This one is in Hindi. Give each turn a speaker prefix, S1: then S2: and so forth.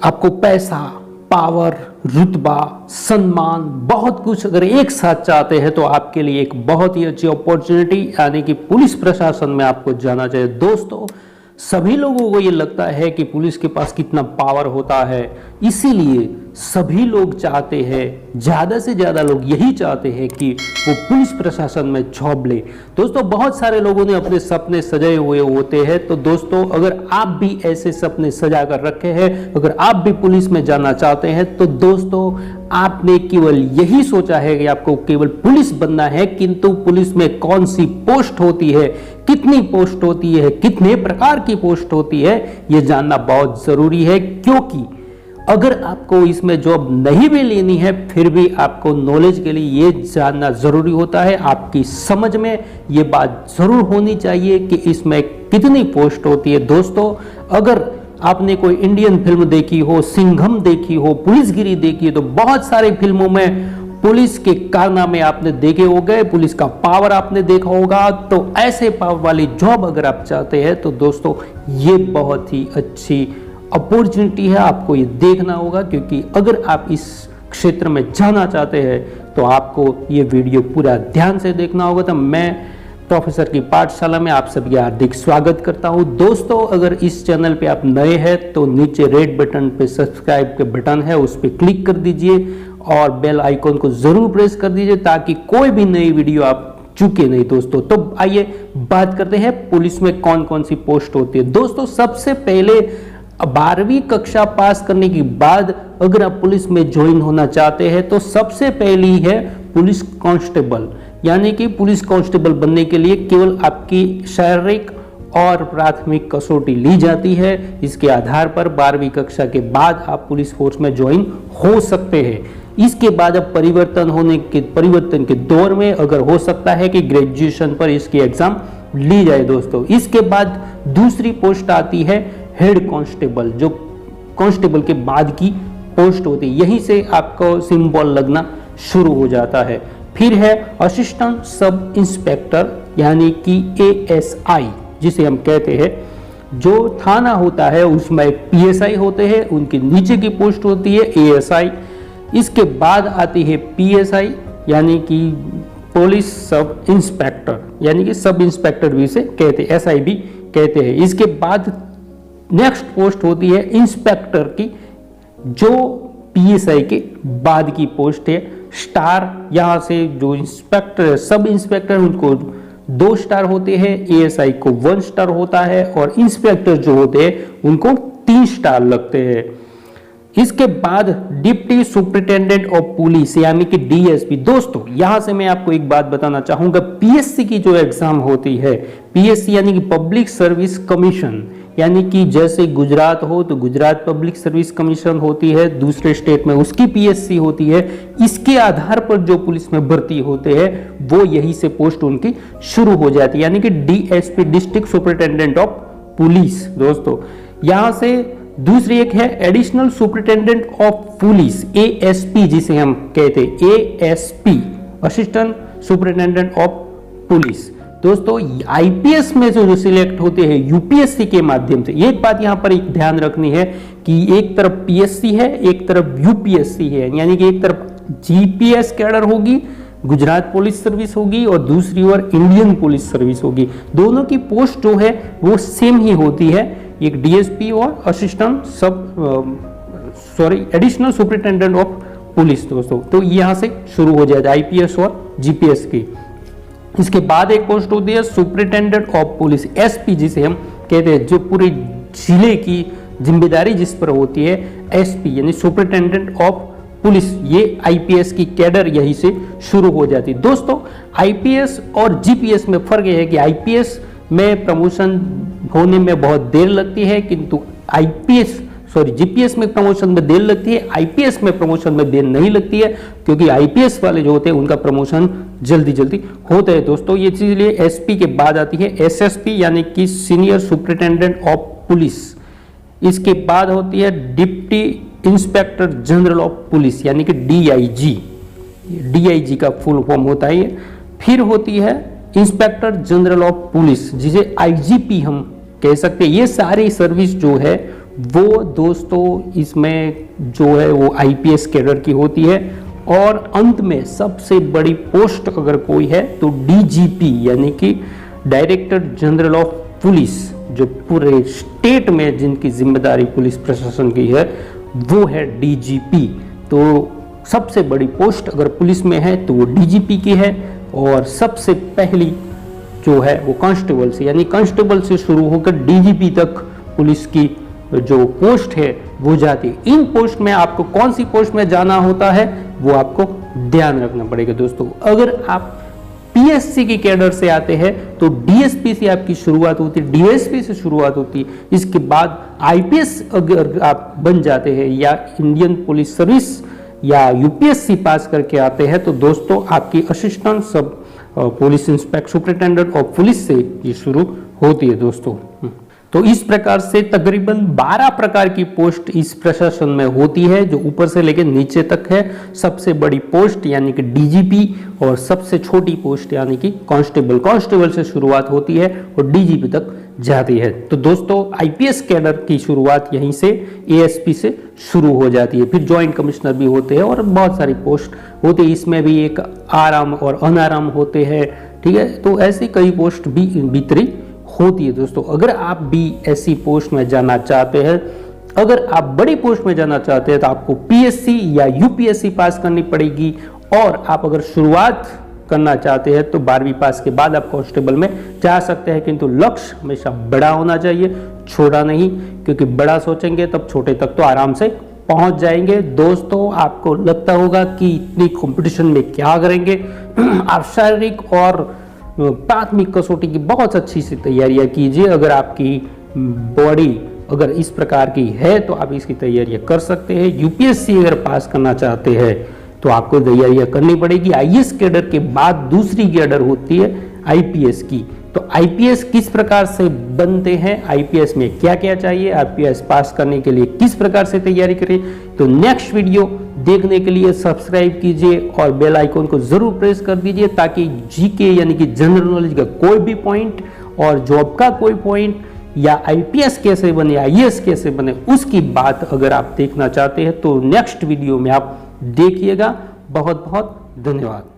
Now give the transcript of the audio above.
S1: आपको पैसा, पावर, रुतबा, सम्मान, बहुत कुछ अगर एक साथ चाहते हैं तो आपके लिए एक बहुत ही अच्छी अपॉर्चुनिटी यानी कि पुलिस प्रशासन में आपको जाना चाहिए। दोस्तों, सभी लोगों को ये लगता है कि पुलिस के पास कितना पावर होता है, इसीलिए सभी लोग चाहते हैं, ज़्यादा से ज़्यादा लोग यही चाहते हैं कि वो पुलिस प्रशासन में जॉब ले। दोस्तों, बहुत सारे लोगों ने अपने सपने सजाए हुए होते हैं, तो दोस्तों अगर आप भी ऐसे सपने सजा कर रखे हैं, अगर आप भी पुलिस में जाना चाहते हैं, तो दोस्तों आपने केवल यही सोचा है कि आपको केवल पुलिस बनना है, किंतु पुलिस में कौन सी पोस्ट होती है, कितनी पोस्ट होती है, कितने प्रकार की पोस्ट होती है, ये जानना बहुत जरूरी है। क्योंकि अगर आपको इसमें जॉब नहीं भी लेनी है, फिर भी आपको नॉलेज के लिए ये जानना जरूरी होता है, आपकी समझ में ये बात जरूर होनी चाहिए कि इसमें कितनी पोस्ट होती है। दोस्तों, अगर आपने कोई इंडियन फिल्म देखी हो, सिंघम देखी हो, पुलिसगिरी देखी है, तो बहुत सारी फिल्मों में पुलिस के कारनामे आपने देखे होंगे, पुलिस का पावर आपने देखा होगा। तो ऐसे पावर वाली जॉब अगर आप चाहते हैं तो दोस्तों ये बहुत ही अच्छी अपॉर्चुनिटी है, आपको ये देखना होगा। क्योंकि अगर आप इस क्षेत्र में जाना चाहते हैं तो आपको ये वीडियो पूरा ध्यान से देखना होगा। तो मैं प्रोफेसर की पाठशाला में आप सबकी हार्दिक स्वागत करता हूं। दोस्तों, अगर इस चैनल पे आप नए हैं तो नीचे रेड बटन पे सब्सक्राइब के बटन है, उस पर क्लिक कर दीजिए और बेल आइकॉन को जरूर प्रेस कर दीजिए ताकि कोई भी नई वीडियो आप चुके नहीं। दोस्तों, तो आइए बात करते हैं पुलिस में कौन कौन सी पोस्ट होती है। दोस्तों, सबसे पहले 12वीं कक्षा पास करने के बाद अगर आप पुलिस में ज्वाइन होना चाहते हैं तो सबसे पहली है पुलिस कांस्टेबल। यानी कि पुलिस कांस्टेबल बनने के लिए केवल आपकी शारीरिक और प्राथमिक कसौटी ली जाती है। इसके आधार पर 12वीं कक्षा के बाद आप पुलिस फोर्स में ज्वाइन हो सकते हैं। इसके बाद अब परिवर्तन के दौर में अगर हो सकता है कि ग्रेजुएशन पर इसकी एग्जाम ली जाए। दोस्तों, इसके बाद दूसरी पोस्ट आती है हेड कांस्टेबल, जो कांस्टेबल के बाद की पोस्ट होती है। यहीं से आपको सिंबल लगना शुरू हो जाता है। फिर है असिस्टेंट सब इंस्पेक्टर यानी कि ASI जिसे हम कहते हैं। जो थाना होता है उसमें PSI होते हैं, उनके नीचे की पोस्ट होती है ASI। इसके बाद आती है PSI यानी कि पुलिस सब इंस्पेक्टर, यानी कि सब इंस्पेक्टर भी इसे कहते हैं, SI भी कहते हैं। इसके बाद नेक्स्ट पोस्ट होती है इंस्पेक्टर की, जो PSI के बाद की पोस्ट है। स्टार, यहाँ से जो इंस्पेक्टर सब इंस्पेक्टर उनको 2 स्टार होते हैं, ASI को 1 स्टार होता है और इंस्पेक्टर जो होते हैं उनको 3 स्टार लगते हैं। इसके बाद डिप्टी सुपरिटेंडेंट ऑफ पुलिस यानी कि DSP। दोस्तों, यहां से मैं आपको एक बात बताना चाहूंगा, PSC की जो एग्जाम होती है, PSC यानी कि पब्लिक सर्विस कमीशन, यानी कि जैसे गुजरात हो तो गुजरात पब्लिक सर्विस कमीशन होती है, दूसरे स्टेट में उसकी PSC होती है। इसके आधार पर जो पुलिस में भर्ती होते हैं वो यही से पोस्ट उनकी शुरू हो जाती है, यानी कि DSP district superintendent of police. दोस्तों, यहां से दूसरी एक है additional superintendent of police ASP जिसे हम कहते हैं, ASP assistant superintendent of police. दोस्तों, IPS में जो सिलेक्ट होते हैं UPSC के माध्यम से, एक बात यहां पर एक ध्यान रखनी है कि एक तरफ PSC है, एक तरफ UPSC है, यानी कि एक तरफ GPS कैडर होगी, गुजरात पुलिस सर्विस होगी और दूसरी ओर इंडियन पुलिस सर्विस होगी। दोनों की पोस्ट जो है वो सेम ही होती है, एक DSP और एडिशनल सुपरिटेंडेंट ऑफ पुलिस। दोस्तों, तो यहां से शुरू हो जाएगा IPS और GPS की। इसके बाद एक पोस्ट होती है सुपरिटेंडेंट ऑफ पुलिस SP जिसे हम कहते हैं, जो पूरे जिले की जिम्मेदारी जिस पर होती है SP यानी सुपरिटेंडेंट ऑफ पुलिस। ये IPS की कैडर यहीं से शुरू हो जाती है। दोस्तों, IPS और GPS में फर्क यह है कि IPS में प्रमोशन होने में बहुत देर लगती है, किंतु GPS में प्रमोशन में देर लगती है, IPS में प्रमोशन में देर नहीं लगती है, क्योंकि IPS वाले जो होते हैं उनका प्रमोशन जल्दी जल्दी होता है। दोस्तों, ये चीज लिए SP के बाद आती है SSP यानी कि सीनियर सुपरिटेंडेंट ऑफ पुलिस। इसके बाद होती है deputy inspector general of police यानी कि DIG का फुल फॉर्म होता है ये। फिर होती है इंस्पेक्टर जनरल ऑफ पुलिस जिसे IGP हम कह सकते हैं। ये सारी सर्विस जो है वो दोस्तों इसमें जो है वो आईपीएस कैडर की होती है। और अंत में सबसे बड़ी पोस्ट अगर कोई है तो डीजीपी यानी कि डायरेक्टर जनरल ऑफ पुलिस, जो पूरे स्टेट में जिनकी जिम्मेदारी पुलिस प्रशासन की है वो है डीजीपी। तो सबसे बड़ी पोस्ट अगर पुलिस में है तो वो डीजीपी की है। और सबसे पहली जो है वो कांस्टेबल से, यानी कांस्टेबल से शुरू होकर डीजीपी तक पुलिस की जो पोस्ट है वो जाती है। इन पोस्ट में आपको कौन सी पोस्ट में जाना होता है वो आपको ध्यान रखना पड़ेगा दोस्तों। अगर आप पीएससी की कैडर से आते हैं तो डीएसपी से आपकी शुरुआत होती है, डीएसपी से शुरुआत होती है। इसके बाद आईपीएस अगर आप बन जाते हैं या इंडियन पुलिस सर्विस या यूपीएससी पास करके आते हैं तो दोस्तों आपकी assistant sub police inspector superintendent of police से ये शुरू होती है दोस्तों। तो इस प्रकार से तकरीबन 12 प्रकार की पोस्ट इस प्रशासन में होती है, जो ऊपर से लेकर नीचे तक है। सबसे बड़ी पोस्ट यानी कि डीजीपी और सबसे छोटी पोस्ट यानी कि कांस्टेबल, कांस्टेबल से शुरुआत होती है और डीजीपी तक जाती है। तो दोस्तों आईपीएस कैडर की शुरुआत यहीं से एएसपी से शुरू हो जाती है। फिर जॉइंट कमिश्नर भी होते हैं और बहुत सारी पोस्ट होती है। इसमें भी एक आराम और अनाराम होते हैं, ठीक है। तो ऐसी कई पोस्ट भी भीतरी होती है दोस्तों। अगर आप भी ऐसी पोस्ट में जाना चाहते हैं, अगर आप बड़ी पोस्ट में जाना चाहते हैं तो आपको पीएससी या यूपीएससी पास करनी पड़ेगी। और आप अगर शुरुआत करना चाहते हैं तो 12वीं पास के बाद आप कांस्टेबल में जा सकते हैं, किंतु लक्ष्य हमेशा बड़ा होना चाहिए, छोटा नहीं, क्योंकि बड़ा सोचेंगे तब छोटे तक तो आराम से पहुंच जाएंगे। दोस्तों आपको लगता होगा कि इतनी कंपटीशन में क्या करेंगे, आप शारीरिक और प्राथमिक कसौटी की बहुत अच्छी सी तैयारियां कीजिए। अगर आपकी बॉडी अगर इस प्रकार की है तो आप इसकी तैयारियां कर सकते हैं। यूपीएससी अगर पास करना चाहते हैं तो आपको तैयारियां करनी पड़ेगी। आईएएस कैडर के बाद दूसरी कैडर होती है आईपीएस की। तो आईपीएस किस प्रकार से बनते हैं, आईपीएस में क्या क्या चाहिए, आईपीएस पास करने के लिए किस प्रकार से तैयारी करें, तो नेक्स्ट वीडियो देखने के लिए सब्सक्राइब कीजिए और बेल आइकन को जरूर प्रेस कर दीजिए, ताकि जीके यानी कि जनरल नॉलेज का कोई भी पॉइंट और जॉब का कोई पॉइंट या आईपीएस कैसे बने, आईएएस कैसे बने, उसकी बात अगर आप देखना चाहते हैं तो नेक्स्ट वीडियो में आप देखिएगा। बहुत बहुत धन्यवाद।